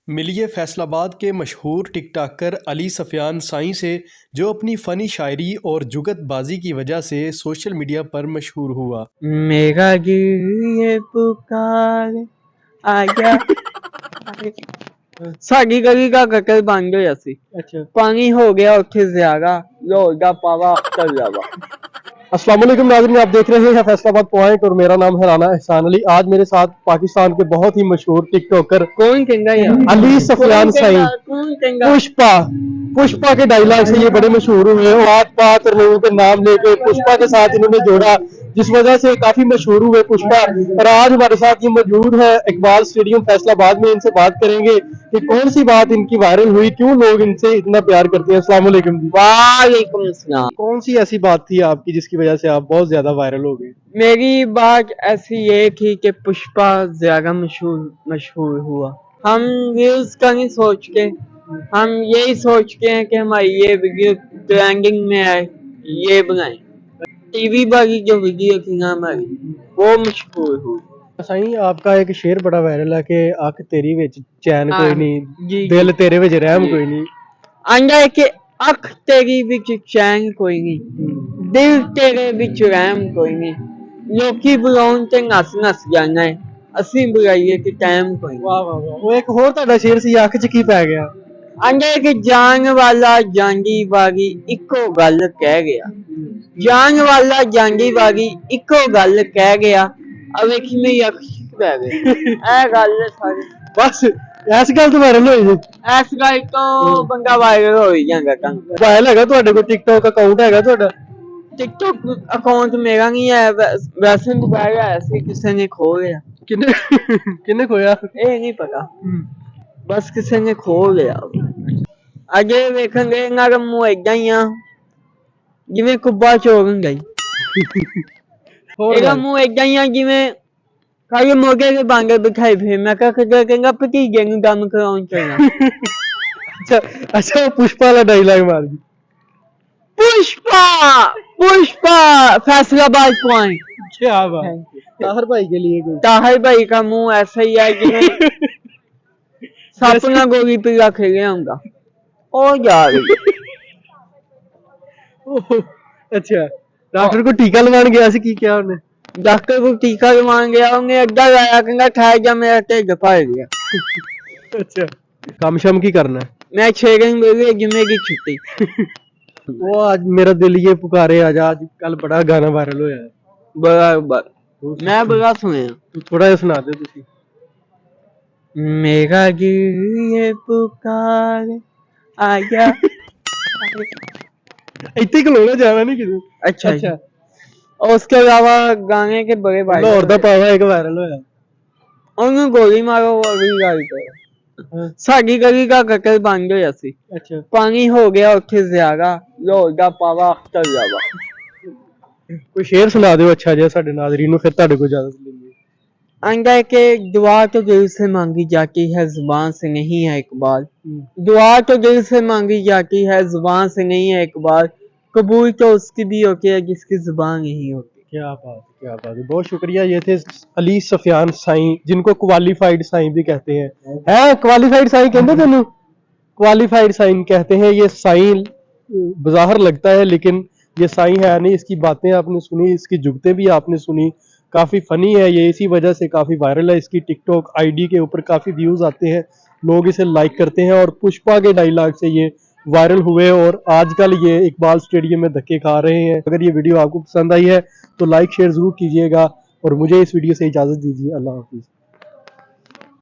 मिलिए फैसलाबाद के मशहूर टिकटॉकर अली सफ़ियान साईं से, जो अपनी फ़नी शायरी और जुगतबाजी की वजह से सोशल मीडिया पर मशहूर हुआ। मेरा दिल ये पुकार आजा साडी गली का गटर बन गया सी। अच्छा, पानी हो गया उठे ज्यादा लोर दा पावा अख्तर जावा। अस्सलाम वालेकुम नाज़रीन, आप देख रहे हैं फैसलाबाद पॉइंट और मेरा नाम है राना एहसान अली। आज मेरे साथ पाकिस्तान के बहुत ही मशहूर टिकटॉकर कौन कहंगा यार अली सफ़ियान साईं कौन कहंगा पुष्पा के डायलॉग से ये बड़े मशहूर हुए और बात बात और लोगों के नाम लेके पुष्पा के साथ इन्होंने जोड़ा, जिस वजह से काफी मशहूर हुए पुष्पा। और आज हमारे साथ ये मौजूद है इकबाल स्टेडियम फैसलाबाद में। इनसे बात करेंगे कि कौन सी बात इनकी वायरल हुई, क्यों लोग इनसे इतना प्यार करते हैं। अस्सलाम वालेकुम जी। वालेकुम अस्सलाम। कौन सी ऐसी बात थी आपकी जिसकी वजह से आप बहुत ज्यादा वायरल हो गए? मेरी बात ऐसी ये थी कि पुष्पा ज्यादा मशहूर हुआ। हम व्यूज का नहीं सोच के, हम यही सोच के हैं कि हमारी ये वीडियो ट्रेंडिंग में आए, ये बनाए। टीवी वाली जो वीडियो थी ना हमारी, वो मशहूर हुई। साईं, आपका एक शेर बड़ा वायरल है कि अख तेरी विच चैन हाँ, कोई नहीं, जी, दिल तेरे विच रहम कोई नहीं। आंदा है कि अख तेरी विच चैन कोई नहीं, दिल तेरे विच रहम कोई नहीं। लोकी बुलाउण ते नस नस जाना है, ਅਸੀਂ बुलाइए कि टाइम कोई नहीं। वाह वाह वाह। वो एक होर ਤੁਹਾਡਾ शेर ਸੀ, अख च की पै गया? आंदा है कि जान वाला जांडी वागी इको गल कह गया। जान वाला जांडी वागी इको गल कह गया। अब वेखी मेरी अख च पै गई। ਇਹ ਗੱਲ ਸਾਰੀ बस ਇਸ ਗੱਲ ਤੋਂ ਵਾਇਰਲ ਹੋਈ ਜੀ। ਇਸ ਗੱਲ ਤੋਂ ਬੰਦਾ ਵਾਇਰਲ ਹੋ ਹੀ ਜਾਂਦਾ। ਕੰਨ ਵਾਇਰਲ ਹੈਗਾ ਤੁਹਾਡੇ ਕੋਲ ਟਿਕਟੌਕ ਅਕਾਊਂਟ ਹੈਗਾ ਤੁਹਾਡਾ? टिकटॉक अकाउंट मेरा नहीं है, वैसे मोबाइल ऐसे किसी ने खो लिया। ਕਿੰਨੇ ਕਿੰਨੇ ਖੋਇਆ? ये नहीं पता, बस किसी ने खो लिया। अजे वेखेंगे इन्हां दा मुंह इदां ही आ जिवें कुब्बा चोर हुंदा ही। ਇਹਦਾ ਮੂੰਹ ਇਦਾਂ ਹੀ ਆ ਜਿਵੇਂ ਕਾਲੇ ਮੋਗੇ ਦੇ ਬਾਂਗੇ ਬਿਠਾਈ ਫੇ। ਮੈਂ ਕਿਹਾ ਕਿ ਕਹਿੰਗਾ ਭਤੀਜੇ ਨੂੰ ਦਮ ਕਰਾਉਣ ਚੱਲਣਾ। अच्छा अच्छा, पुष्पा वाला डायलॉग मार दी। पुष्पा पुष्पा फैसलाबाद पॉइंट। क्या बात, ताहर भाई के लिए कोई? ताहिर भाई का मुंह ऐसा ही है जिਵੇਂ सपना गोली पीला खेले होगा। ओ जा रही। अच्छा, डॉक्टर को टीका लगवाने गया सी, की क्या उन्हें? डॉक्टर को टीका लगवाने गया, उन्हें अड्डा लाया, कहना ठहर जा मेरा ढिड भर गया। अच्छा, काम शाम की करना है? मैं 6 दिन मेरी जुम्मे की छुट्टी। वो आज मेरा दिल ये पुकारे आजा, आज कल बड़ा गाना वायरल होया है। बराबर मैं बड़ा सुने। थोड़ा जिहा सुना दे तुसी। मेरा दिल ये पुकार आजा। इतने खलोना जाना नहीं किसी। अच्छा अच्छा। और उसके अलावा गाने के बड़े भाई लाहौर दा पावा एक वायरल होया। ਉਹਨੂੰ ਗੋਲੀ ਮਾਰੋ ਅਗਲੀ ਗੱਲ ਕਰੋ। ਸਾਡੀ ਗਲੀ ਦਾ ਗਟਰ ਬਣ ਗਿਆ ਸੀ। अच्छा, ਪਾਣੀ ਹੋ ਗਿਆ ਉੱਥੇ ਜ਼ਿਆਦਾ ਲੋਰ ਦਾ ਪਾਵਾ ਅਖਤਰ ਜਾਵਾ। कोई शेर सुना दो अच्छा जिहा साडे नाज़रीन नूं, फिर तुहाडे कोल इजाजत लेंगे। आंदा है कि दुआ तो दिल से मांगी जाती है, जुबान से नहीं है इकबाल। दुआ तो दिल से मांगी जाती है, जुबान से नहीं है इकबाल। कबूल तो उसकी भी होती है जिसकी जुबान नहीं होती। क्या बात, क्या बात है, बहुत शुक्रिया। ये थे अली सफ़ियान साईं, जिनको क्वालिफाइड साईं भी कहते हैं। है क्वालिफाइड साईं कहते तेनू? क्वालिफाइड साईं कहते हैं। ये साईं बज़ाहिर लगता है लेकिन ये साईं है नहीं। इसकी बातें आपने सुनी, इसकी जुगतें भी आपने सुनी, काफी फनी है ये, इसी वजह से काफी वायरल है। इसकी टिकटॉक आईडी के ऊपर काफी व्यूज आते हैं, लोग इसे लाइक करते हैं और पुष्पा के डायलॉग से ये वायरल हुए और आजकल ये इकबाल स्टेडियम में धक्के खा रहे हैं। अगर ये वीडियो आपको पसंद आई है तो लाइक शेयर जरूर कीजिएगा और मुझे इस वीडियो से इजाजत दीजिए। अल्लाह हाफिज।